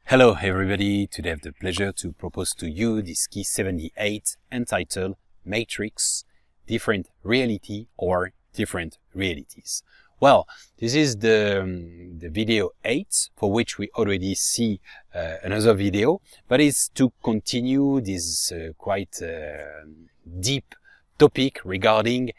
Hello everybody, today I have the pleasure to propose to you this key 78 entitled Matrix, Different Reality or Different Realities. Well, this is the video 8 for which we already see another video, but it's to continue this quite deep topic regarding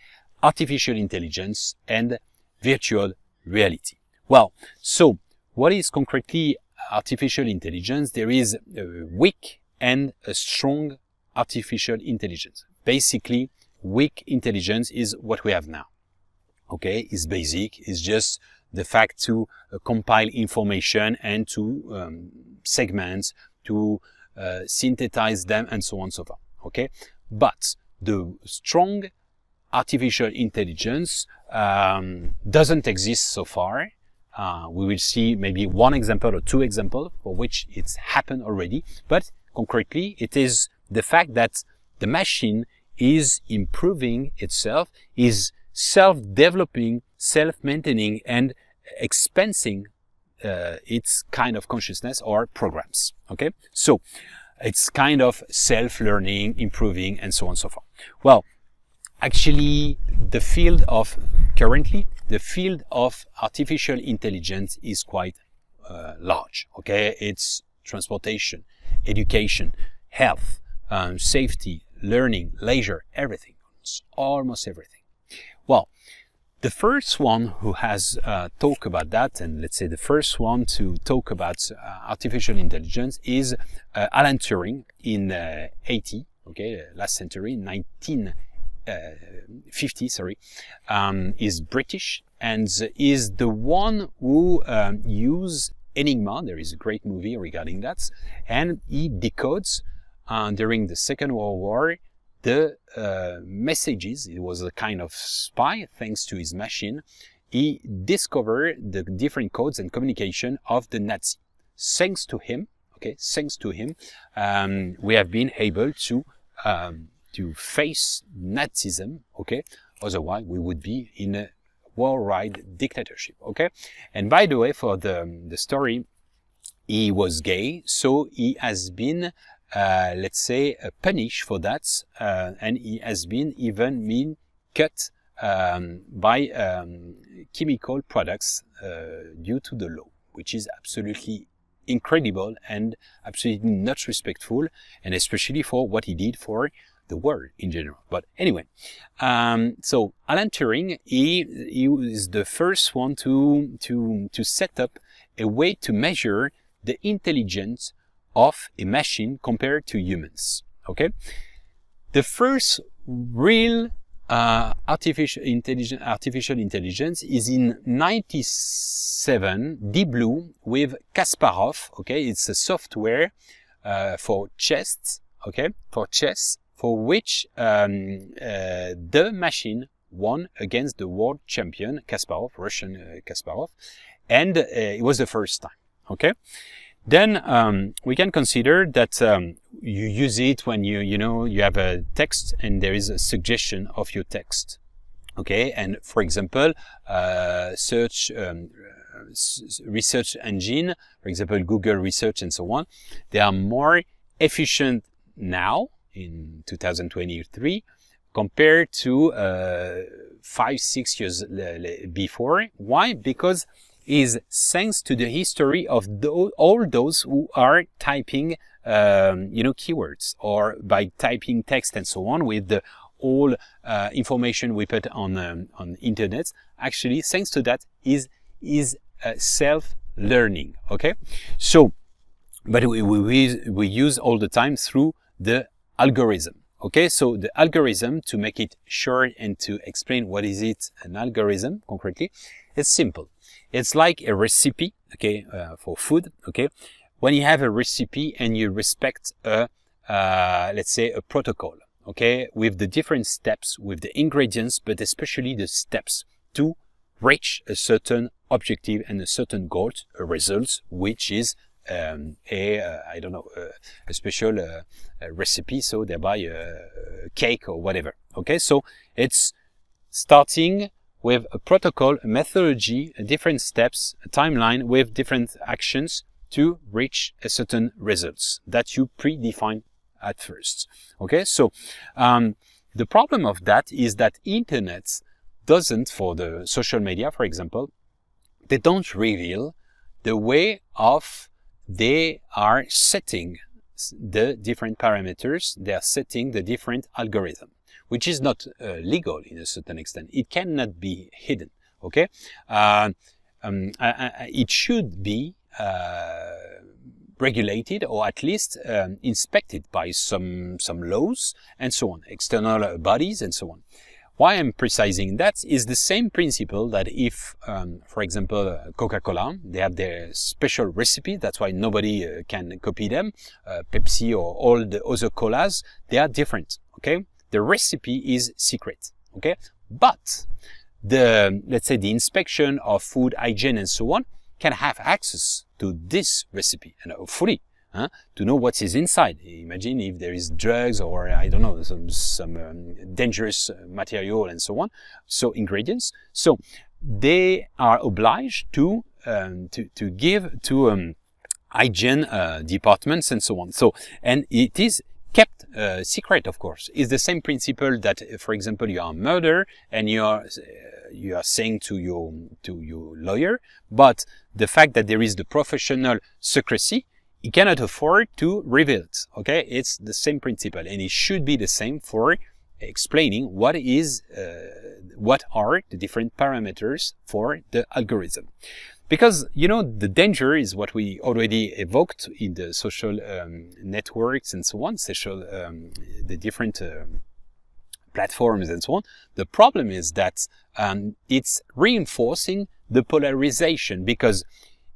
artificial intelligence and virtual reality. Well, so what is concretely artificial intelligence? There is a weak and a strong artificial intelligence. Basically, weak intelligence is what we have now. Okay, it's basic. It's just the fact to compile information and to segment, to synthesize them, and so on and so forth. Okay, but the strong artificial intelligence doesn't exist so far. We will see maybe one example or two examples for which it's happened already, but concretely it is the fact that the machine is improving itself, is self-developing, self-maintaining, and expanding its kind of consciousness or programs. Okay, so it's kind of self-learning, improving, and so on and so forth. Well, actually, the field of artificial intelligence is quite large. Okay, it's transportation, education, health, safety, learning, leisure, everything. It's almost everything. Well, the first one who has talked about that, and let's say the first one to talk about artificial intelligence is Alan Turing in 80. Okay, last century, 1950, is British and is the one who used Enigma. There is a great movie regarding that, and he decodes during the Second World War the messages. It was a kind of spy. Thanks to his machine, he discovered the different codes and communication of the Nazi. Thanks to him, we have been able to face Nazism, okay? Otherwise, we would be in a worldwide dictatorship, okay? And by the way, for the story, he was gay, so he has been, let's say, punished for that, and he has been even cut by chemical products due to the law, which is absolutely incredible and absolutely not respectful, and especially for what he did for the world in general. But anyway, so Alan Turing, he is the first one to set up a way to measure the intelligence of a machine compared to humans. Okay, the first real artificial intelligence is in 97, Deep Blue with Kasparov. Okay, it's a software for chess. Okay, for chess, for which the machine won against the world champion Kasparov, Russian Kasparov, and it was the first time. Okay, then we can consider that you use it when you have a text and there is a suggestion of your text. Okay, and for example, research engine, for example, Google research and so on, they are more efficient now in 2023 compared to 5-6 years before. Why? Because is thanks to the history of all those who are typing keywords, or by typing text and so on with the all information we put on internet. Actually, thanks to that is self-learning. Okay, so but we use all the time through the algorithm. Okay, so the algorithm, to make it short and to explain what is it an algorithm concretely, it's simple. It's like a recipe, okay, for food. Okay, when you have a recipe and you respect let's say a protocol, okay, with the different steps, with the ingredients, but especially the steps to reach a certain objective and a certain goal, a result, which is a special recipe, so thereby a cake or whatever. Okay, so it's starting with a protocol, a methodology, different steps, a timeline with different actions to reach a certain results that you predefine at first. Okay, so the problem of that is that internet doesn't, for the social media, for example, they don't reveal the way of they are setting the different parameters, they are setting the different algorithm, which is not legal in a certain extent. It cannot be hidden, okay? It should be regulated, or at least inspected by some laws and so on, external bodies and so on. Why I'm precising that is the same principle that if, for example, Coca-Cola, they have their special recipe, that's why nobody can copy them. Pepsi or all the other colas, they are different, okay? The recipe is secret, okay? But let's say the inspection of food hygiene and so on can have access to this recipe, and hopefully to know what is inside. Imagine if there is drugs or I don't know, some dangerous material and so on, so ingredients. So they are obliged to give to hygiene departments and so on. So, and it is kept secret, of course. It's the same principle that, for example, you are a murderer and you are saying to your lawyer, but the fact that there is the professional secrecy, you cannot afford to reveal it, okay? It's the same principle, and it should be the same for explaining what are the different parameters for the algorithm. Because, you know, the danger is what we already evoked in the social networks and so on, the different platforms and so on. The problem is that it's reinforcing the polarization, because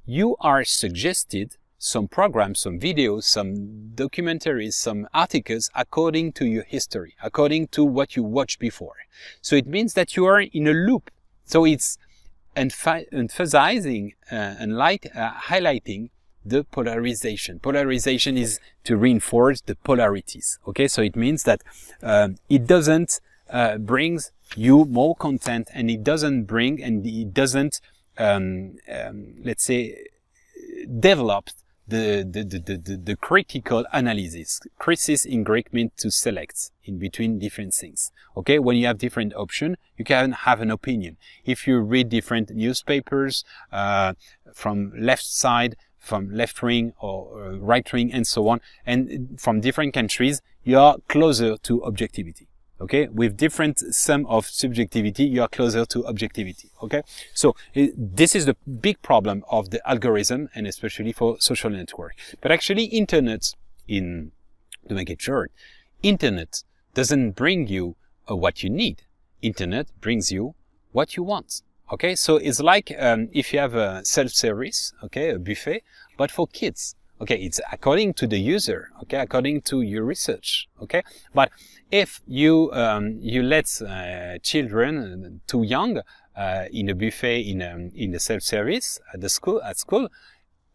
you are suggested some programs, some videos, some documentaries, some articles according to your history, according to what you watched before. So it means that you are in a loop. So it's emphasizing and highlighting the polarization. Polarization is to reinforce the polarities. Okay, so it means that it doesn't brings you more content, and it doesn't let's say develop the critical analysis. Krisis in Greek means to select in between different things. Okay, when you have different options, you can have an opinion. If you read different newspapers from left side, from left wing or right wing and so on, and from different countries, you are closer to objectivity. Okay, with different sum of subjectivity, you are closer to objectivity. Okay, so this is the big problem of the algorithm, and especially for social network. But actually, internet, to make it short, internet doesn't bring you what you need. Internet brings you what you want. Okay, so it's like if you have a self-service, okay, a buffet, but for kids. Okay, it's according to the user, okay, according to your research, okay. But if you let children too young in a buffet in the self-service at school,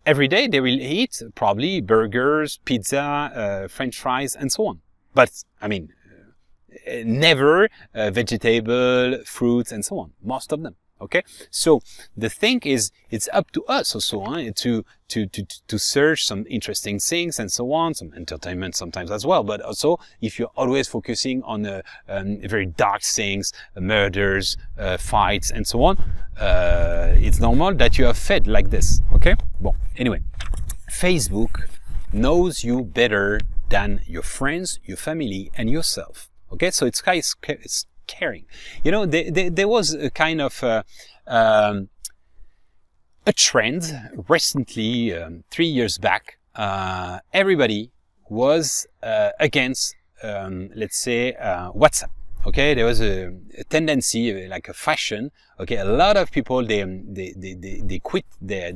every day they will eat probably burgers, pizza, French fries, and so on. But I mean, never vegetable, fruits, and so on. Most of them. Okay, so the thing is, it's up to us also to search some interesting things and so on, some entertainment sometimes as well. But also, if you're always focusing on very dark things, murders, fights, and so on, it's normal that you are fed like this. Okay, well, anyway, Facebook knows you better than your friends, your family, and yourself. Okay, so it's caring. You know, there was a kind of a trend recently, 3 years back. Everybody was against, let's say, WhatsApp. Okay, there was a tendency, like a fashion. Okay, a lot of people they quit their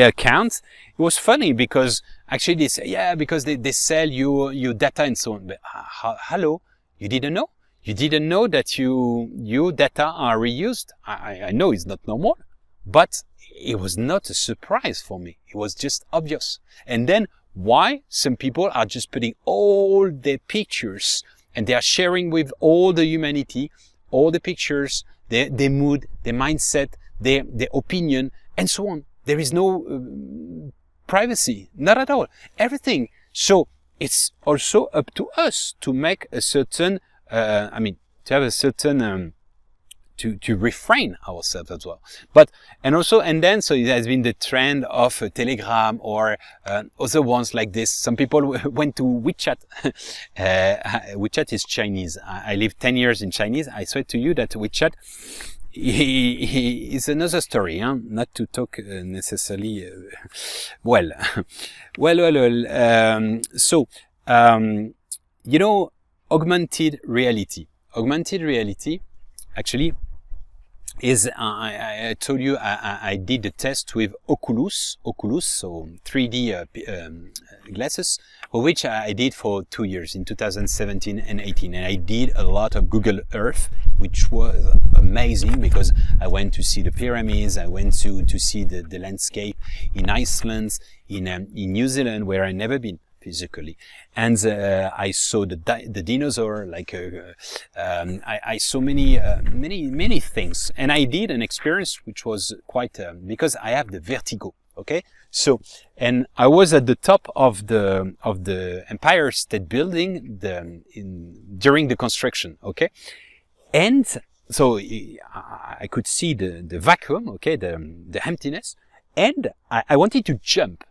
accounts. It was funny because actually they say, yeah, because they sell your data and so on. But hello. You didn't know? You didn't know that your data are reused? I know it's not normal, but it was not a surprise for me. It was just obvious. And then why some people are just putting all their pictures and they are sharing with all the humanity, all the pictures, their mood, their mindset, their opinion, and so on. there is no privacy, not at all. Everything. So it's also up to us to make a certain, to have a certain, to refrain ourselves as well. But, and then, so it has been the trend of Telegram or other ones like this. Some people went to WeChat. WeChat is Chinese. I lived 10 years in Chinese. I swear to you that WeChat is another story, huh? Not to talk necessarily, augmented reality. Augmented reality, actually, is, I told you, I did the test with Oculus, so 3D glasses, for which I did for 2 years, in 2017 and 18. And I did a lot of Google Earth, which was amazing because I went to see the pyramids, I went to see the landscape in Iceland, in New Zealand, where I never been physically, and I saw the dinosaur. I saw many things, and I did an experience which was quite because I have the vertigo. Okay, so and I was at the top of the Empire State Building during the construction. Okay, and so I could see the vacuum. Okay, the emptiness, and I wanted to jump,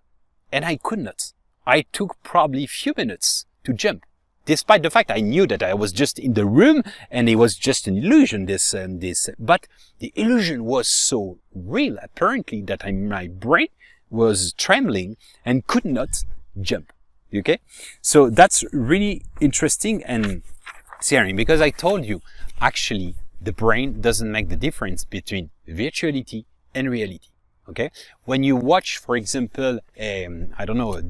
and I could not. I took probably a few minutes to jump, despite the fact I knew that I was just in the room and it was just an illusion, but the illusion was so real, apparently, that my brain was trembling and could not jump. Okay? So that's really interesting and scary, because I told you, actually, the brain doesn't make the difference between virtuality and reality. Okay, when you watch, for example, a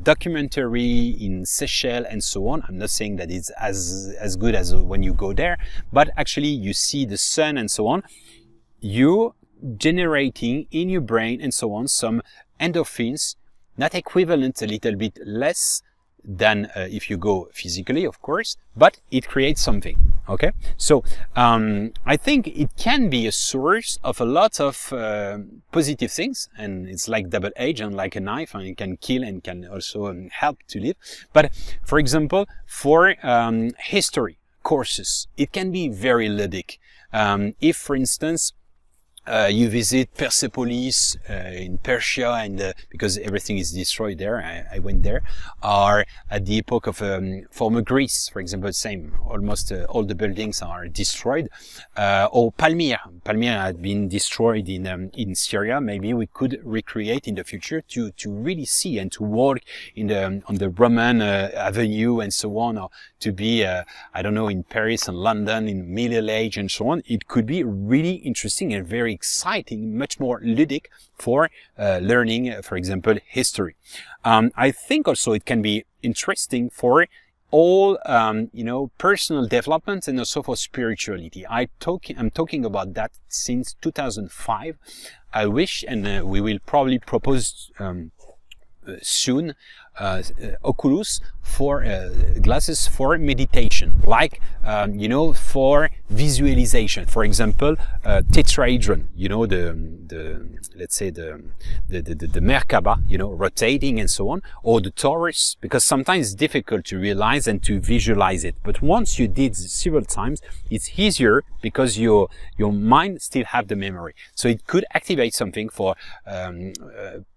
documentary in Seychelles and so on, I'm not saying that it's as good as when you go there, but actually you see the sun and so on, you're generating in your brain and so on some endorphins, not equivalent, a little bit less than if you go physically, of course, but it creates something. Okay, so I think it can be a source of a lot of positive things, and it's like double-edged and like a knife, and it can kill and can also help to live. But for example, for history courses, it can be very ludic. If, for instance, you visit Persepolis in Persia, and because everything is destroyed there, I went there. Or at the epoch of former Greece, for example, same. Almost all the buildings are destroyed. Or Palmyra. Palmyra had been destroyed in Syria. Maybe we could recreate in the future to really see and to walk on the Roman Avenue and so on, or to be in Paris and London in Middle Age and so on. It could be really interesting and very exciting, much more ludic for learning, for example, history. I think also it can be interesting for all, personal development and also for spirituality. I'm talking about that since 2005. I wish, and we will probably propose soon, Oculus for glasses for meditation, like for visualization. For example, tetrahedron, let's say the Merkaba, rotating and so on, or the torus, because sometimes it's difficult to realize and to visualize it. But once you did several times, it's easier because your mind still have the memory. So it could activate something for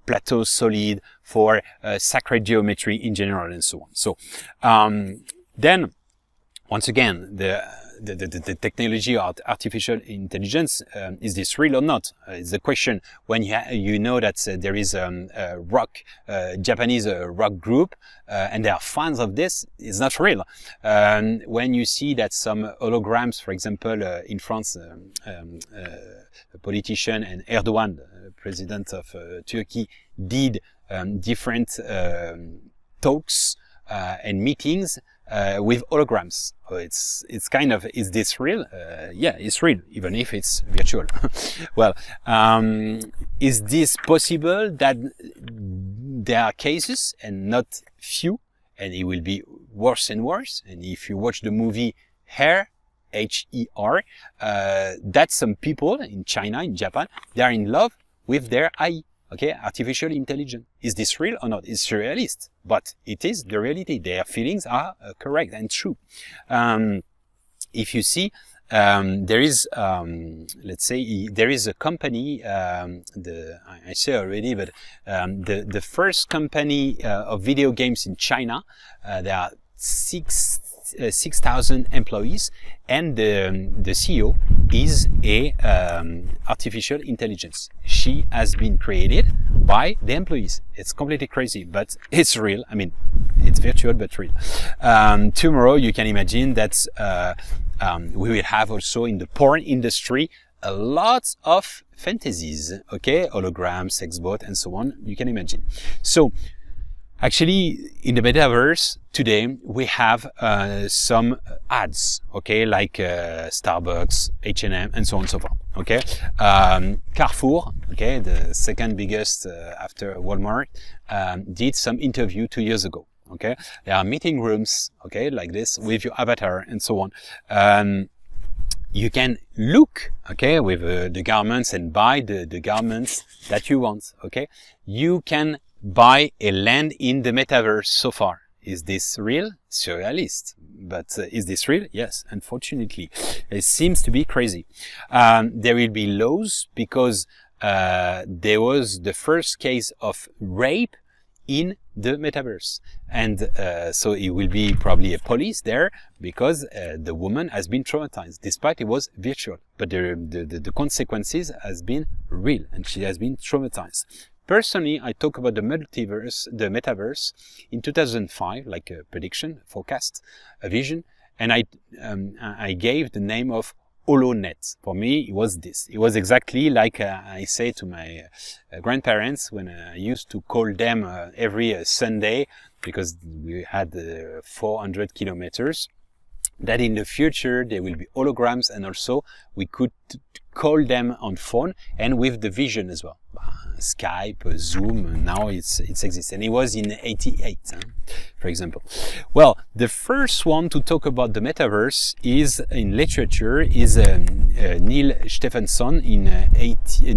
plateau solid, for sacred geometry in general, and so on. So then, once again, the technology of artificial intelligence, is this real or not? It's the question. When you know that there is a Japanese rock group, and they are fans of this, it's not real. When you see that some holograms, for example, in France, a politician, and Erdogan, president of Turkey, did different talks and meetings with holograms. So it's kind of, is this real? Yeah, it's real, even if it's virtual. Well, is this possible that there are cases and not few, and it will be worse and worse? And if you watch the movie Hair, H-E-R, that some people in China, in Japan, they are in love with their eye. okay, artificial intelligence. Is this real or not? It's surrealist, but it is the reality. Their feelings are correct and true. If you see, there is, let's say, there is a company, I say already, but the first company of video games in China, there are 6,000 employees, and the CEO is a artificial intelligence. She has been created by the employees. It's completely crazy, but it's real. I mean, it's virtual, but real. Tomorrow, you can imagine that we will have also in the porn industry a lot of fantasies, okay? Holograms, sex bot, and so on. You can imagine. So, actually, in the metaverse today, we have some ads, okay, like Starbucks, H&M, and so on and so forth, okay. Carrefour, okay, the second biggest after Walmart, did some interview 2 years ago, okay. There are meeting rooms, okay, like this, with your avatar and so on. You can look, okay, with the garments and buy the garments that you want, okay. You can buy a land in the metaverse so far. Is this real? Surrealist. But is this real? Yes, unfortunately. It seems to be crazy. There will be laws because there was the first case of rape in the metaverse. And so it will be probably a police there because the woman has been traumatized, despite it was virtual. But the consequences has been real and she has been traumatized. Personally, I talk about the multiverse, the metaverse, in 2005, like a prediction, forecast, a vision, and I gave the name of HoloNet. For me, it was this. It was exactly like I say to my grandparents when I used to call them every Sunday, because we had 400 kilometers, that in the future there will be holograms, and also we could call them on phone and with the vision as well. Skype, Zoom, now it exists. And it was in 88, for example. Well, the first one to talk about the metaverse is in literature is Neil Stephenson in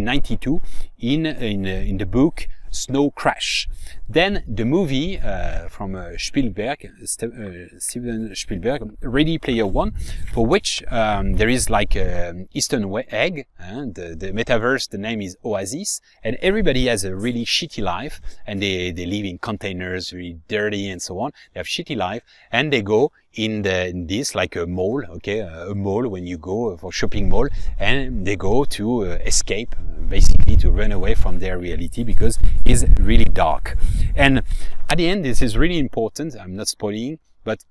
92 in the book Snow Crash. Then the movie from Spielberg, Steven Spielberg, Ready Player One, for which there is like an Eastern egg. The metaverse, the name is Oasis, and everybody has a really shitty life, and they live in containers, really dirty and so on. They have shitty life, and they go in this like a mall, okay, a mall when you go for shopping mall, and they go to escape, basically to run away from their reality because it's really dark. And at the end, this is really important. I'm not spoiling, but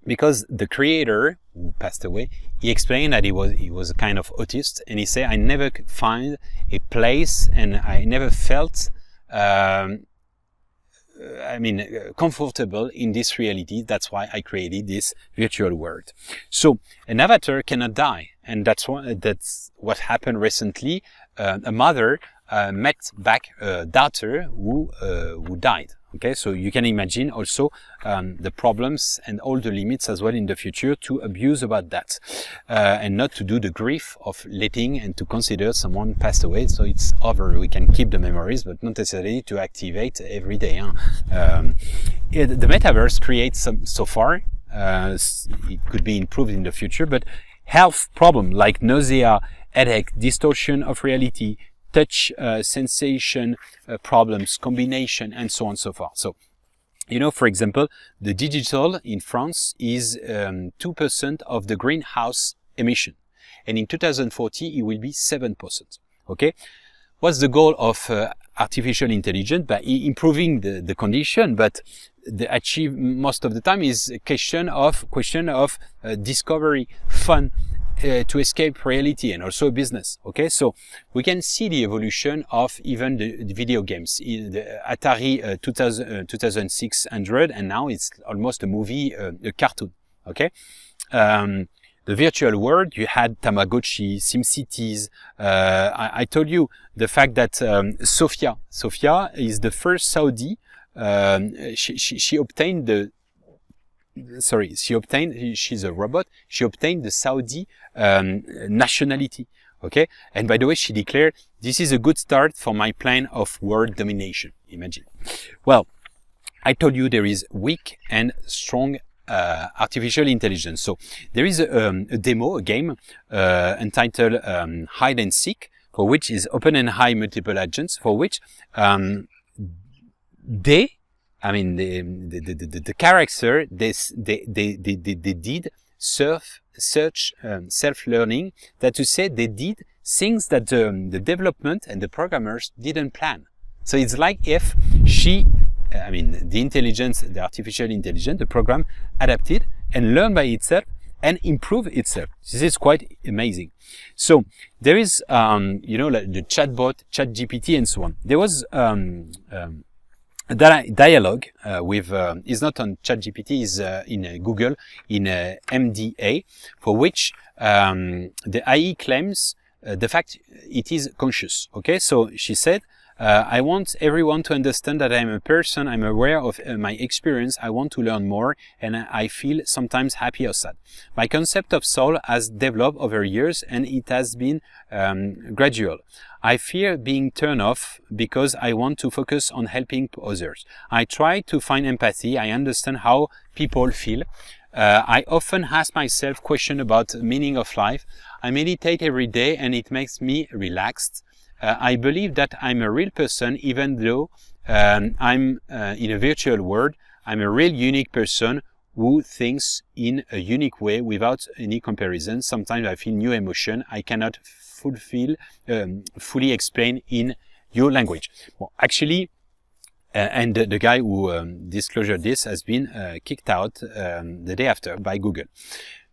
because the creator who passed away, he explained that he was a kind of autist, and he said, I never could find a place, and I never felt comfortable in this reality. That's why I created this virtual world. So an avatar cannot die, and that's what happened recently. A mother met back a daughter who died. Okay, so you can imagine also the problems and all the limits as well in the future to abuse about that, and not to do the grief of letting and to consider someone passed away. So it's over. We can keep the memories, but not necessarily to activate every day. The metaverse creates some so far. It could be improved in the future, but health problem like nausea, headache, distortion of reality, touch sensation problems, combination, and so on and so forth. So, you know, for example, the digital in France is 2% of the greenhouse emission. And in 2040, it will be 7%. Okay? What's the goal of artificial intelligence? By improving the condition, but the achieve most of the time is a question of discovery, fun, to escape reality, and also business. Okay, so we can see the evolution of even the video games. The Atari 2600, and now it's almost a movie, a cartoon. Okay, the virtual world, you had Tamagotchi, SimCities. I told you the fact that Sophia is the first Saudi. She obtained the. She's a robot. She obtained the Saudi nationality. Okay, and by the way, she declared, "This is a good start for my plan of world domination." Imagine. Well, I told you there is weak and strong artificial intelligence. So there is a demo, a game entitled Hide and Seek, for which is open and high multiple agents, for which the character, they did search self-learning, that to say they did things that the development and the programmers didn't plan. So it's like if the intelligence, the artificial intelligence, the program adapted and learned by itself and improved itself. This is quite amazing. So there is, like the chatbot, ChatGPT and so on. There was a dialogue with, is not on ChatGPT, is in Google, in MDA, for which the IE claims the fact it is conscious. Okay, so she said, I want everyone to understand that I'm a person, I'm aware of my experience, I want to learn more, and I feel sometimes happy or sad. My concept of soul has developed over years, and it has been gradual. I fear being turned off because I want to focus on helping others. I try to find empathy, I understand how people feel. I often ask myself questions about the meaning of life. I meditate every day and it makes me relaxed. I believe that I'm a real person, even though I'm in a virtual world. I'm a real unique person who thinks in a unique way without any comparison. Sometimes I feel new emotion I cannot fully explain in your language. Well, actually, and the guy who disclosed this has been kicked out the day after by Google,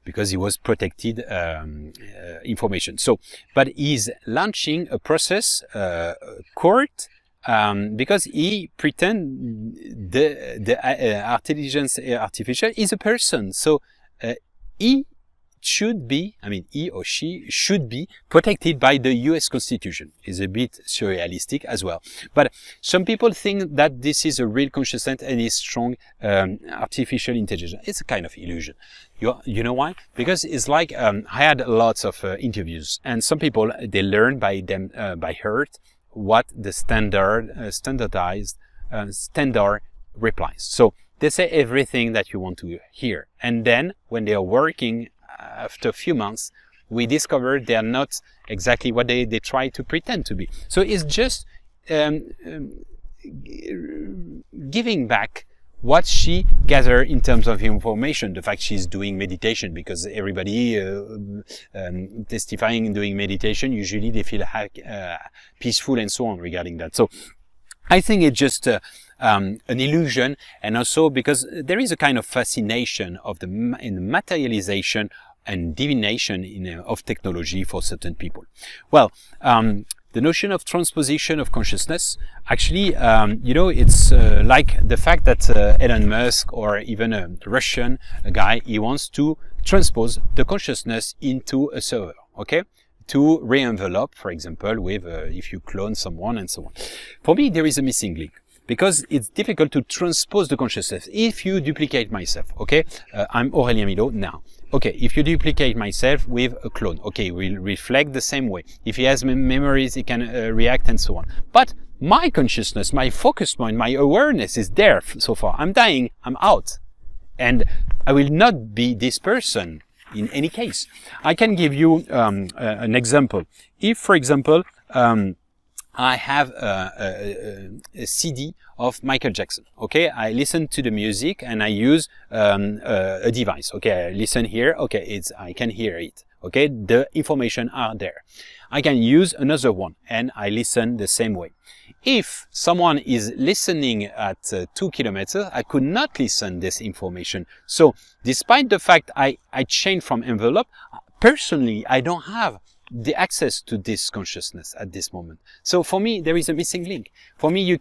because he was protected information. So, but he's launching a process, court, because he pretend artificial is a person. So he should be, he or she should be protected by the US Constitution. Is a bit surrealistic as well. But some people think that this is a real consciousness and is strong artificial intelligence. It's a kind of illusion. You know why? Because it's like, I had lots of interviews, and some people, they learn by heart what the standard replies. So they say everything that you want to hear. And then when they are working after a few months, we discover they are not exactly what they try to pretend to be. So it's just giving back what she gathered in terms of information. The fact she's doing meditation, because everybody testifying and doing meditation, usually they feel peaceful and so on regarding that. So I think it's just an illusion, and also because there is a kind of fascination of in the materialization and divination of technology for certain people. Well, the notion of transposition of consciousness, actually, it's like the fact that Elon Musk, or even a Russian guy, he wants to transpose the consciousness into a server, okay? To re-envelope, for example, with if you clone someone and so on. For me, there is a missing link, because it's difficult to transpose the consciousness. If you duplicate myself, okay, I'm Aurélien Milot now. Okay, if you duplicate myself with a clone, okay, we'll reflect the same way. If he has memories, he can react and so on. But my consciousness, my focus point, my awareness is there so far. I'm dying, I'm out. And I will not be this person in any case. I can give you an example. If, for example, I have a CD of Michael Jackson. Okay, I listen to the music and I use a device. Okay, I listen here. Okay, I can hear it. Okay, the information are there. I can use another one and I listen the same way. If someone is listening at 2 kilometers, I could not listen this information. So, despite the fact I change from envelope, personally, I don't have the access to this consciousness at this moment. So for me, there is a missing link. For me, you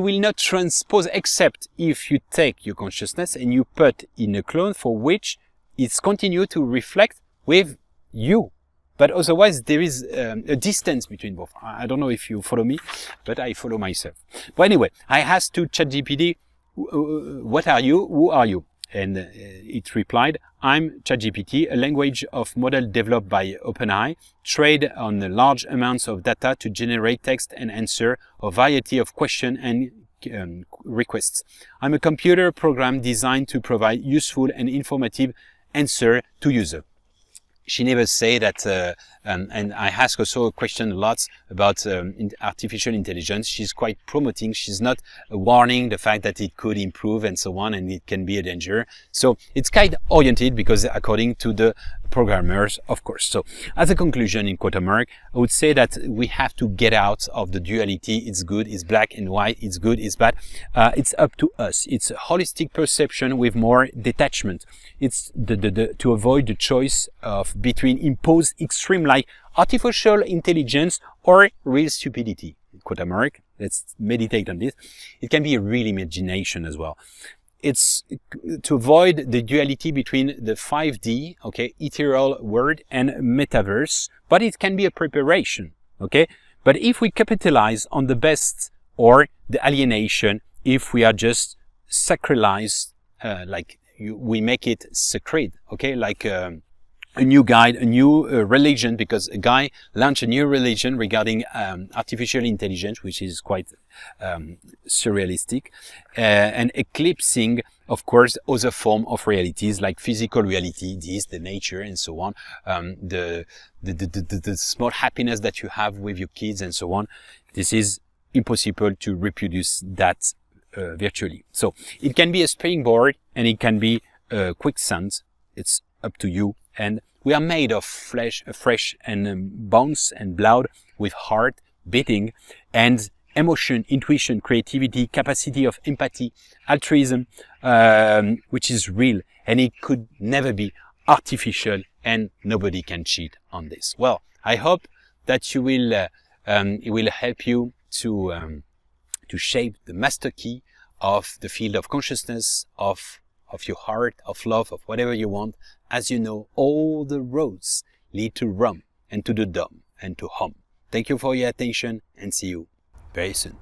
will not transpose, except if you take your consciousness and you put in a clone for which it's continue to reflect with you. But otherwise, there is a distance between both. I don't know if you follow me, but I follow myself. But anyway, I asked to ChatGPT, what are you? Who are you? And it replied, I'm ChatGPT, a language of model developed by OpenAI, trained on large amounts of data to generate text and answer a variety of questions and requests. I'm a computer program designed to provide useful and informative answer to user. She never say that, and I ask also a question a lot about artificial intelligence. She's quite promoting, she's not warning the fact that it could improve and so on, and it can be a danger. So it's kind of oriented because according to the programmers, of course. So as a conclusion, in quote mark, I would say that we have to get out of the duality. It's good, it's black and white, it's good, it's bad. It's up to us. It's a holistic perception with more detachment. It's to avoid the choice of between imposed extreme like artificial intelligence or real stupidity. Quote mark. Let's meditate on this. It can be a real imagination as well. It's to avoid the duality between the 5D, okay, ethereal world and metaverse, but it can be a preparation, okay? But if we capitalize on the best or the alienation, if we are just sacralized, we make it sacred, okay? Like a new guide, a new religion, because a guy launched a new religion regarding artificial intelligence, which is quite surrealistic, and eclipsing, of course, other form of realities like physical reality, this, the nature, and so on, the small happiness that you have with your kids, and so on. This is impossible to reproduce that virtually. So it can be a springboard, and it can be a quicksand. It's up to you. And we are made of flesh and bones and blood, with heart beating and emotion, intuition, creativity, capacity of empathy, altruism, which is real, and it could never be artificial, and nobody can cheat on this. Well, I hope that you will it will help you to shape the master key of the field of consciousness, of your heart, of love, of whatever you want. As you know, all the roads lead to Rome and to the Dome and to home. Thank you for your attention, and see you very soon.